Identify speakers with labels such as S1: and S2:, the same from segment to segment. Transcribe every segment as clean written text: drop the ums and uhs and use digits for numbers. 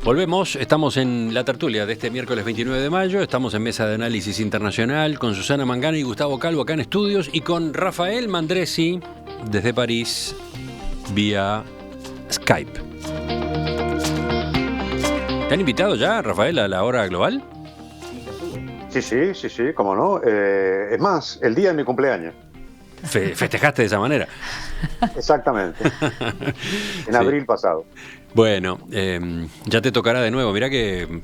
S1: Volvemos, estamos en la tertulia de este miércoles 29 de mayo, estamos en Mesa de Análisis Internacional con Susana Mangano y Gustavo Calvo acá en estudios y con Rafael Mandresi desde París vía Skype. ¿Te han invitado ya, Rafael, a la hora global?
S2: Sí, cómo no. Es más, el día de mi cumpleaños.
S1: Festejaste de esa manera.
S2: Exactamente. En abril pasado.
S1: Bueno, ya te tocará de nuevo. Mirá que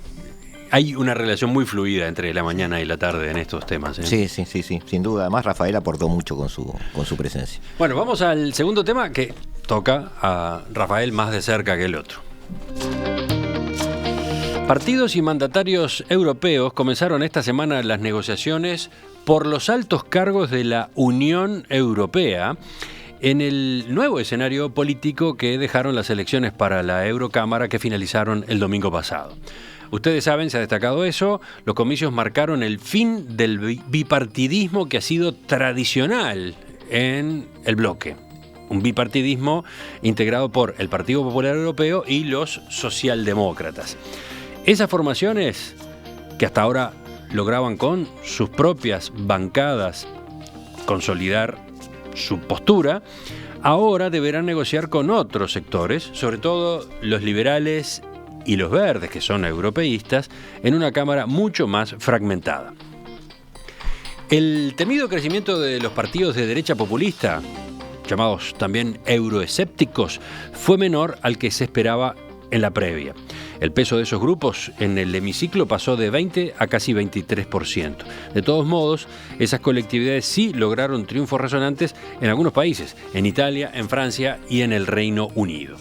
S1: hay una relación muy fluida entre la mañana y la tarde en estos temas.
S3: Sí, sin duda. Además, Rafael aportó mucho con su presencia.
S1: Bueno, vamos al segundo tema que toca a Rafael más de cerca que el otro. Partidos y mandatarios europeos comenzaron esta semana las negociaciones por los altos cargos de la Unión Europea en el nuevo escenario político que dejaron las elecciones para la Eurocámara que finalizaron el domingo pasado. Ustedes saben, se ha destacado eso, los comicios marcaron el fin del bipartidismo que ha sido tradicional en el bloque. Un bipartidismo integrado por el Partido Popular Europeo y los socialdemócratas. Esas formaciones que hasta ahora lograban con sus propias bancadas consolidar su postura, ahora deberán negociar con otros sectores, sobre todo los liberales y los verdes, que son europeístas, en una Cámara mucho más fragmentada. El temido crecimiento de los partidos de derecha populista, llamados también euroescépticos, fue menor al que se esperaba en la previa. El peso de esos grupos en el hemiciclo pasó de 20 a casi 23%. De todos modos, esas colectividades sí lograron triunfos resonantes en algunos países, en Italia, en Francia y en el Reino Unido.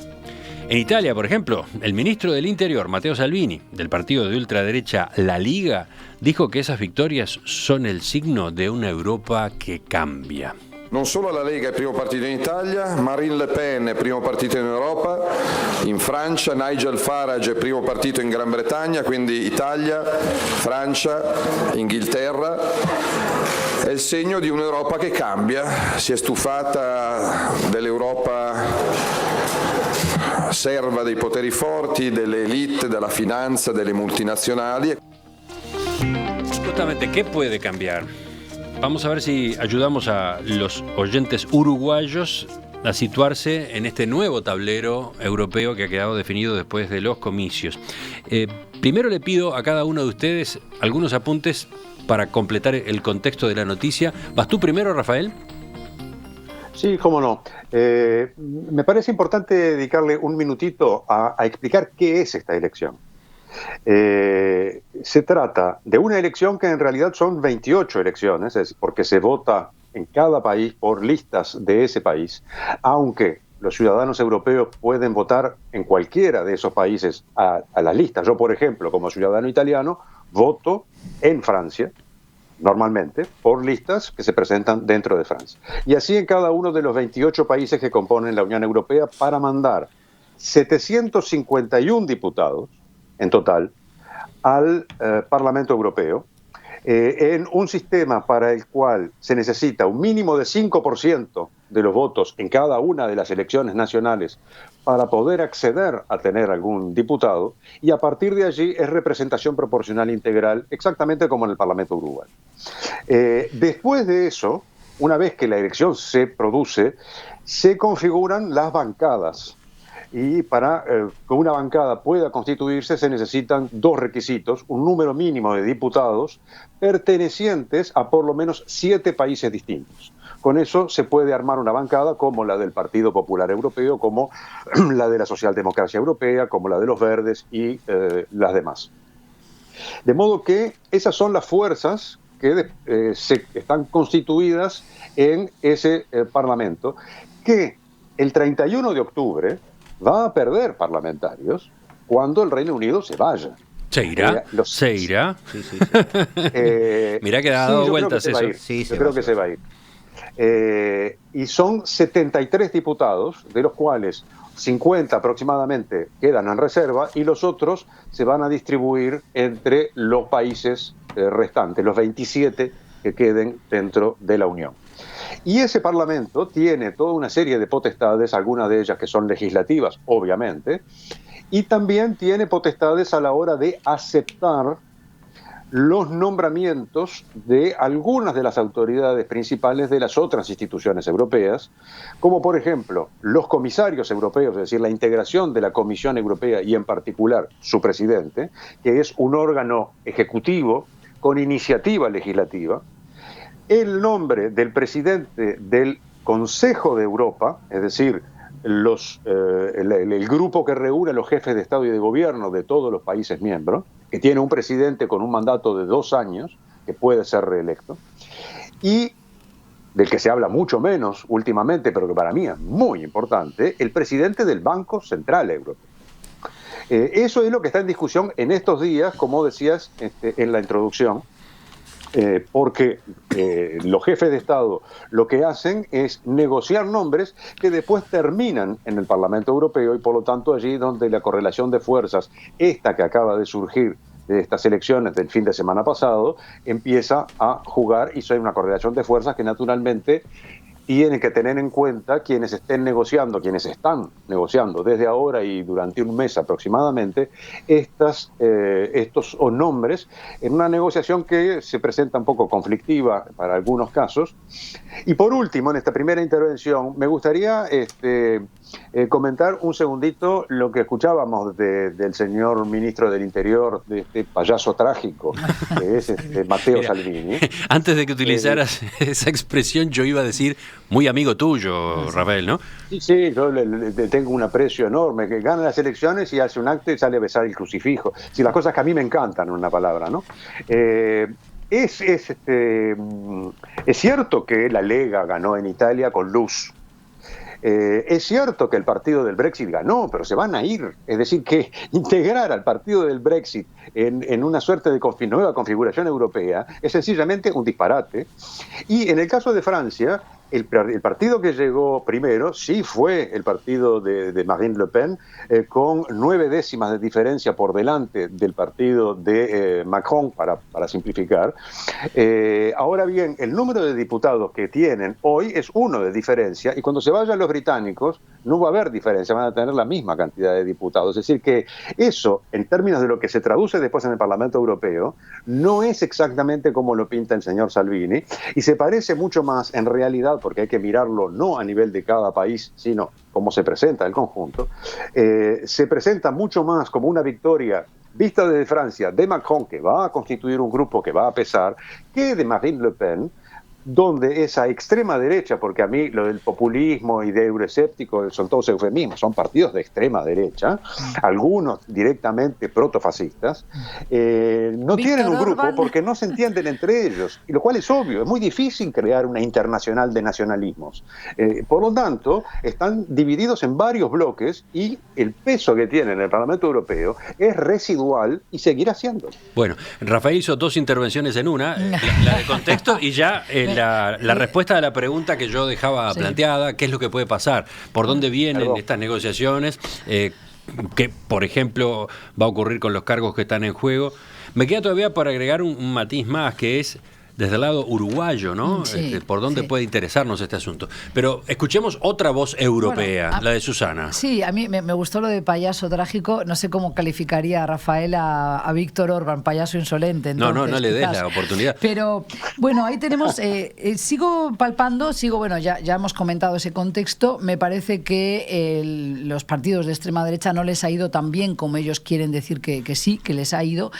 S1: En Italia, por ejemplo, el ministro del Interior, Matteo Salvini, del partido de ultraderecha La Liga, dijo que esas victorias son el signo de una Europa que cambia.
S4: Non solo la Lega è il primo partito in Italia, Marine Le Pen è il primo partito in Europa, in Francia Nigel Farage è il primo partito in Gran Bretagna, quindi Italia, Francia, Inghilterra. È il segno di un'Europa che cambia, si è stufata dell'Europa serva dei poteri forti, delle elite, della finanza, delle multinazionali.
S1: Justamente, ¿qué puede cambiar? Vamos a ver si ayudamos a los oyentes uruguayos a situarse en este nuevo tablero europeo que ha quedado definido después de los comicios. Primero le pido a cada uno de ustedes algunos apuntes para completar el contexto de la noticia. ¿Vas tú primero, Rafael?
S2: Sí, cómo no. Me parece importante dedicarle un minutito a explicar qué es esta elección. Se trata de una elección que en realidad son 28 elecciones, es decir, porque se vota en cada país por listas de ese país, aunque los ciudadanos europeos pueden votar en cualquiera de esos países a las listas. Yo, por ejemplo, como ciudadano italiano, voto en Francia, normalmente, por listas que se presentan dentro de Francia. Y así en cada uno de los 28 países que componen la Unión Europea para mandar 751 diputados en total, al Parlamento Europeo, en un sistema para el cual se necesita un mínimo de 5% de los votos en cada una de las elecciones nacionales para poder acceder a tener algún diputado, y a partir de allí es representación proporcional integral, exactamente como en el Parlamento uruguayo. Después de eso, una vez que la elección se produce, se configuran las bancadas. Y para que una bancada pueda constituirse se necesitan dos requisitos: un número mínimo de diputados pertenecientes a por lo menos 7 países distintos. Con eso se puede armar una bancada como la del Partido Popular Europeo, como la de la Socialdemocracia Europea, como la de los Verdes y las demás. De modo que esas son las fuerzas que están constituidas en ese Parlamento, que el 31 de octubre va a perder parlamentarios cuando el Reino Unido se vaya.
S1: ¿Se irá? ¿Se irá?
S3: Sí.
S1: Mirá que ha dado vueltas eso.
S2: Yo creo que se va a ir. Y son 73 diputados, de los cuales 50 aproximadamente quedan en reserva y los otros se van a distribuir entre los países restantes, los 27 que queden dentro de la Unión. Y ese Parlamento tiene toda una serie de potestades, algunas de ellas que son legislativas, obviamente, y también tiene potestades a la hora de aceptar los nombramientos de algunas de las autoridades principales de las otras instituciones europeas, como por ejemplo los comisarios europeos, es decir, la integración de la Comisión Europea y en particular su presidente, que es un órgano ejecutivo con iniciativa legislativa, el nombre del presidente del Consejo de Europa, es decir, el grupo que reúne a los jefes de Estado y de Gobierno de todos los países miembros, que tiene un presidente con un mandato de 2 años, que puede ser reelecto, y del que se habla mucho menos últimamente, pero que para mí es muy importante, el presidente del Banco Central Europeo. Eso es lo que está en discusión en estos días, como decías en la introducción, porque los jefes de Estado lo que hacen es negociar nombres que después terminan en el Parlamento Europeo y por lo tanto allí donde la correlación de fuerzas, esta que acaba de surgir de estas elecciones del fin de semana pasado, empieza a jugar y soy una correlación de fuerzas que naturalmente tienen que tener en cuenta quienes están negociando desde ahora y durante un mes aproximadamente estos nombres en una negociación que se presenta un poco conflictiva para algunos casos. Y por último, en esta primera intervención, me gustaría comentar un segundito lo que escuchábamos del señor ministro del Interior, de este payaso trágico, que es Matteo Salvini.
S1: Antes de que utilizaras esa expresión, yo iba a decir muy amigo tuyo, Rafael, ¿no?
S2: Sí, yo le tengo un aprecio enorme, que gana las elecciones y hace un acto y sale a besar el crucifijo. Sí, las cosas que a mí me encantan, en una palabra, ¿no? Es cierto que la Lega ganó en Italia con luz. Es cierto que el partido del Brexit ganó, pero se van a ir. Es decir, que integrar al partido del Brexit en una suerte de nueva configuración europea es sencillamente un disparate. Y en el caso de Francia, el partido que llegó primero sí fue el partido de Marine Le Pen, con 9 décimas de diferencia por delante del partido de Macron, para simplificar. Ahora bien, el número de diputados que tienen hoy es 1 de diferencia, y cuando se vayan los británicos no va a haber diferencia, van a tener la misma cantidad de diputados. Es decir, que eso, en términos de lo que se traduce después en el Parlamento Europeo, no es exactamente como lo pinta el señor Salvini, y se parece mucho más, en realidad, porque hay que mirarlo no a nivel de cada país, sino como se presenta el conjunto, se presenta mucho más como una victoria vista desde Francia de Macron, que va a constituir un grupo que va a pesar, que de Marine Le Pen, donde esa extrema derecha, porque a mí lo del populismo y de euroescéptico son todos eufemismos, son partidos de extrema derecha, algunos directamente protofascistas, no tienen un grupo porque no se entienden entre ellos, y lo cual es obvio, es muy difícil crear una internacional de nacionalismos. Por lo tanto, están divididos en varios bloques y el peso que tienen en el Parlamento Europeo es residual y seguirá siendo.
S1: Bueno, Rafael hizo 2 intervenciones en una, la de contexto y ya la respuesta a la pregunta que yo dejaba planteada, ¿qué es lo que puede pasar? ¿Por dónde vienen estas negociaciones? ¿Qué, por ejemplo, va a ocurrir con los cargos que están en juego? Me queda todavía para agregar un matiz más, que es desde el lado uruguayo, ¿no?
S5: Sí,
S1: ¿por dónde puede interesarnos este asunto? Pero escuchemos otra voz europea,
S5: bueno,
S1: la de Susana.
S5: Sí, a mí me gustó lo de payaso trágico. No sé cómo calificaría a Rafael a Víctor Orbán, payaso insolente. Entonces,
S1: no le des la oportunidad.
S5: Pero bueno, ahí tenemos, sigo palpando, bueno, ya hemos comentado ese contexto. Me parece que los partidos de extrema derecha no les ha ido tan bien como ellos quieren decir que sí, que les ha ido.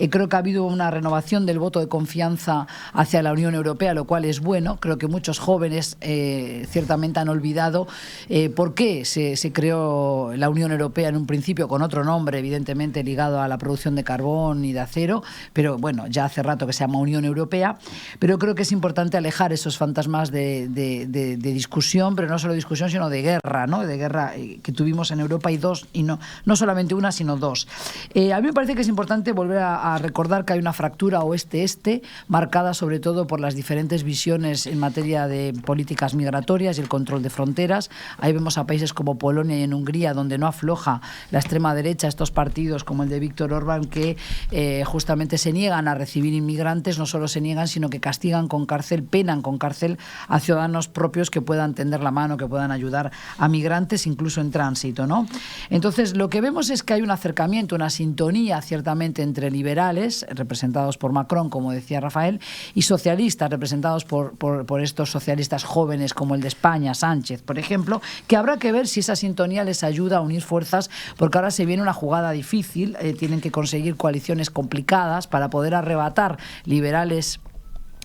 S5: Creo que ha habido una renovación del voto de confianza hacia la Unión Europea, lo cual es bueno. Creo que muchos jóvenes ciertamente han olvidado por qué se creó la Unión Europea en un principio con otro nombre, evidentemente ligado a la producción de carbón y de acero, pero bueno, ya hace rato que se llama Unión Europea. Pero creo que es importante alejar esos fantasmas de discusión, pero no solo discusión, sino de guerra, ¿no? De guerra que tuvimos en Europa, y no solamente una, sino 2. A mí me parece que es importante volver a recordar que hay una fractura oeste-este marcada sobre sobre todo por las diferentes visiones en materia de políticas migratorias y el control de fronteras. Ahí vemos a países como Polonia y en Hungría, donde no afloja la extrema derecha, estos partidos como el de Víktor Orbán, que justamente se niegan a recibir inmigrantes, no solo se niegan, sino que castigan con cárcel, penan con cárcel a ciudadanos propios que puedan tender la mano, que puedan ayudar a migrantes, incluso en tránsito, ¿no? Entonces, lo que vemos es que hay un acercamiento, una sintonía, ciertamente, entre liberales, representados por Macron, como decía Rafael, y socialistas, representados por estos socialistas jóvenes, como el de España, Sánchez, por ejemplo, que habrá que ver si esa sintonía les ayuda a unir fuerzas, porque ahora se viene una jugada difícil, tienen que conseguir coaliciones complicadas para poder arrebatar liberales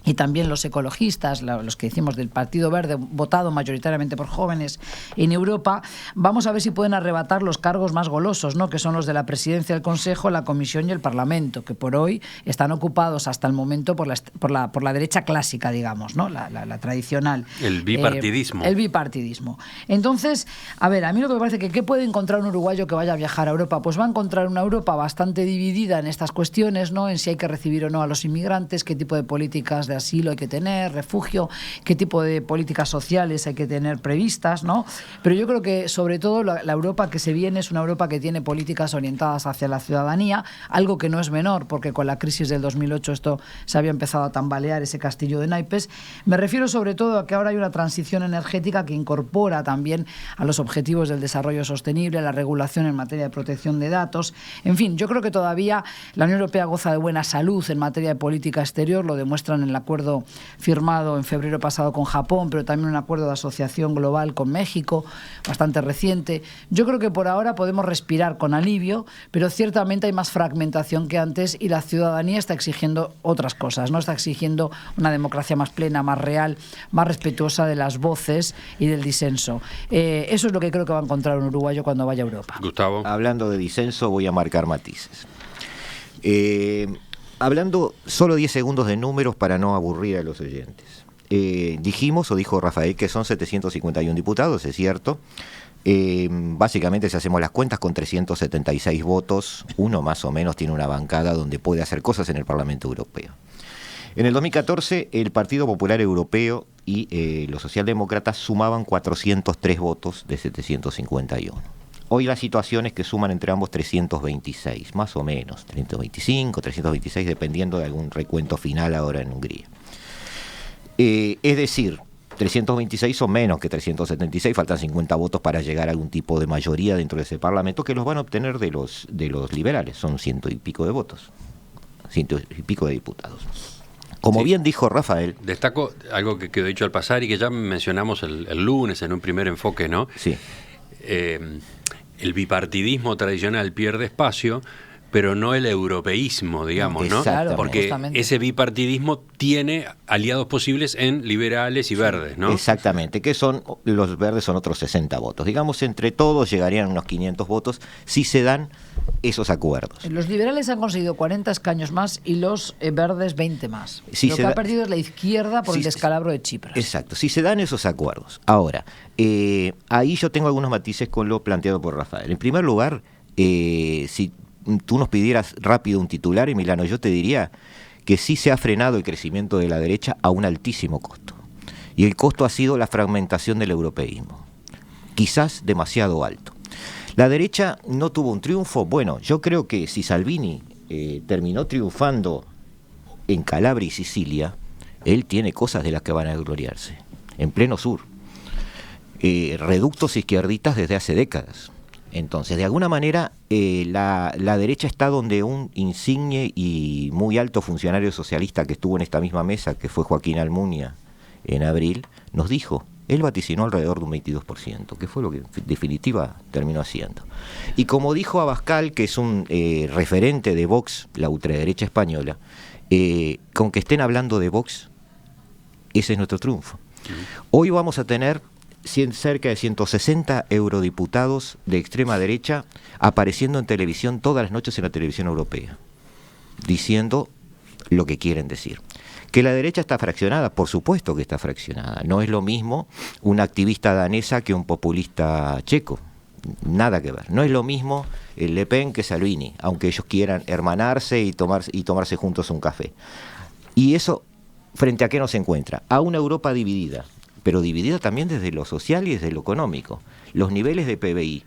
S5: y también los ecologistas, los que decimos del Partido Verde, votado mayoritariamente por jóvenes en Europa. Vamos a ver si pueden arrebatar los cargos más golosos, ¿no?, que son los de la presidencia del Consejo, la Comisión y el Parlamento, que por hoy están ocupados hasta el momento por la derecha clásica, digamos, ¿no?, la tradicional.
S1: El bipartidismo.
S5: El bipartidismo. Entonces, a ver, a mí lo que me parece que ¿qué puede encontrar un uruguayo que vaya a viajar a Europa? Pues va a encontrar una Europa bastante dividida en estas cuestiones, ¿no?, en si hay que recibir o no a los inmigrantes, qué tipo de políticas de asilo hay que tener, refugio, qué tipo de políticas sociales hay que tener previstas, ¿no? Pero yo creo que sobre todo la Europa que se viene es una Europa que tiene políticas orientadas hacia la ciudadanía, algo que no es menor, porque con la crisis del 2008 esto se había empezado a tambalear, ese castillo de naipes. Me refiero sobre todo a que ahora hay una transición energética que incorpora también a los objetivos del desarrollo sostenible, la regulación en materia de protección de datos. En fin, yo creo que todavía la Unión Europea goza de buena salud en materia de política exterior, lo demuestran en el acuerdo firmado en febrero pasado con Japón, pero también un acuerdo de asociación global con México, bastante reciente. Yo creo que por ahora podemos respirar con alivio, pero ciertamente hay más fragmentación que antes y la ciudadanía está exigiendo otras cosas, ¿no? Está exigiendo una democracia más plena, más real, más respetuosa de las voces y del disenso. Eso es lo que creo que va a encontrar un uruguayo cuando vaya a Europa.
S1: Gustavo.
S3: Hablando de disenso, voy a marcar matices. Hablando solo 10 segundos de números para no aburrir a los oyentes. Dijimos, o dijo Rafael, que son 751 diputados, es cierto. Básicamente, si hacemos las cuentas, con 376 votos, uno más o menos tiene una bancada donde puede hacer cosas en el Parlamento Europeo. En el 2014, el Partido Popular Europeo y los socialdemócratas sumaban 403 votos de 751. Hoy la situación es que suman entre ambos 326, más o menos, 325, 326, dependiendo de algún recuento final ahora en Hungría. Es decir, 326 son menos que 376, faltan 50 votos para llegar a algún tipo de mayoría dentro de ese Parlamento, que los van a obtener de los liberales, son 100 y pico de votos, 100 y pico de diputados. Como bien dijo Rafael...
S1: Destaco algo que quedó dicho al pasar y que ya mencionamos el lunes en un primer enfoque, ¿no?
S3: Sí.
S1: El bipartidismo tradicional pierde espacio, pero no el europeísmo, digamos, ¿no? Porque justamente ese bipartidismo tiene aliados posibles en liberales y verdes, ¿no?
S3: Exactamente, que son los verdes son otros 60 votos. Digamos, entre todos llegarían unos 500 votos si se dan esos acuerdos.
S5: Los liberales han conseguido 40 escaños más y los verdes 20 más. Lo que ha perdido es la izquierda por el descalabro de Chipre.
S3: Exacto, si se dan esos acuerdos. Ahora, ahí yo tengo algunos matices con lo planteado por Rafael. En primer lugar, si tú nos pidieras rápido un titular, Emiliano, yo te diría que sí se ha frenado el crecimiento de la derecha a un altísimo costo. Y el costo ha sido la fragmentación del europeísmo, quizás demasiado alto. La derecha no tuvo un triunfo. Bueno, yo creo que si Salvini terminó triunfando en Calabria y Sicilia, él tiene cosas de las que van a gloriarse, en pleno sur. Reductos izquierdistas desde hace décadas. Entonces, de alguna manera, la derecha está donde un insigne y muy alto funcionario socialista que estuvo en esta misma mesa, que fue Joaquín Almunia en abril, nos dijo, él vaticinó alrededor de un 22%, que fue lo que en definitiva terminó haciendo. Y como dijo Abascal, que es un referente de Vox, la ultraderecha española, con que estén hablando de Vox, ese es nuestro triunfo. Hoy vamos a tener cerca de 160 eurodiputados de extrema derecha apareciendo en televisión todas las noches en la televisión europea, diciendo lo que quieren decir. Que la derecha está fraccionada, por supuesto que está fraccionada. No es lo mismo una activista danesa que un populista checo. Nada que ver. No es lo mismo el Le Pen que Salvini, aunque ellos quieran hermanarse y tomarse juntos un café. Y eso ¿frente a qué nos encuentra? A una Europa dividida, pero dividida también desde lo social y desde lo económico. Los niveles de PBI.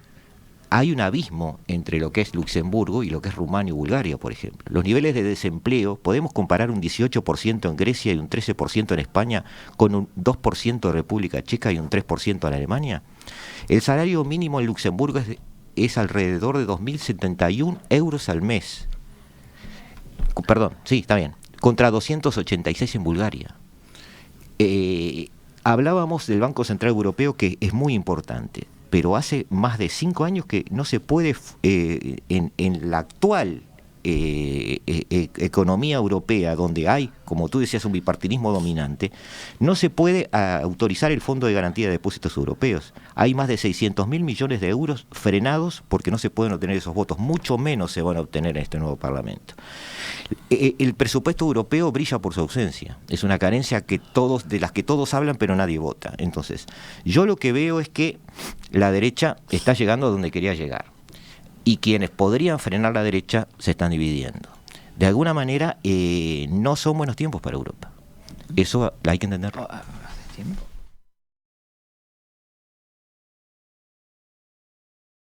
S3: Hay un abismo entre lo que es Luxemburgo y lo que es Rumania y Bulgaria, por ejemplo. Los niveles de desempleo, podemos comparar un 18% en Grecia y un 13% en España con un 2% en República Checa y un 3% en Alemania. El salario mínimo en Luxemburgo es alrededor de 2.071 euros al mes. Perdón, sí, está bien. Contra 286 en Bulgaria. Hablábamos del Banco Central Europeo, que es muy importante, pero hace más de 5 años que no se puede, en la actual economía europea, donde hay, como tú decías, un bipartidismo dominante, no se puede autorizar el Fondo de Garantía de Depósitos Europeos. Hay más de 600.000 millones de euros frenados porque no se pueden obtener esos votos, mucho menos se van a obtener en este nuevo Parlamento. El presupuesto europeo brilla por su ausencia. Es una carencia de las que todos hablan pero nadie vota. Entonces, yo lo que veo es que la derecha está llegando a donde quería llegar. Y quienes podrían frenar la derecha se están dividiendo. De alguna manera, no son buenos tiempos para Europa. Eso hay que entenderlo.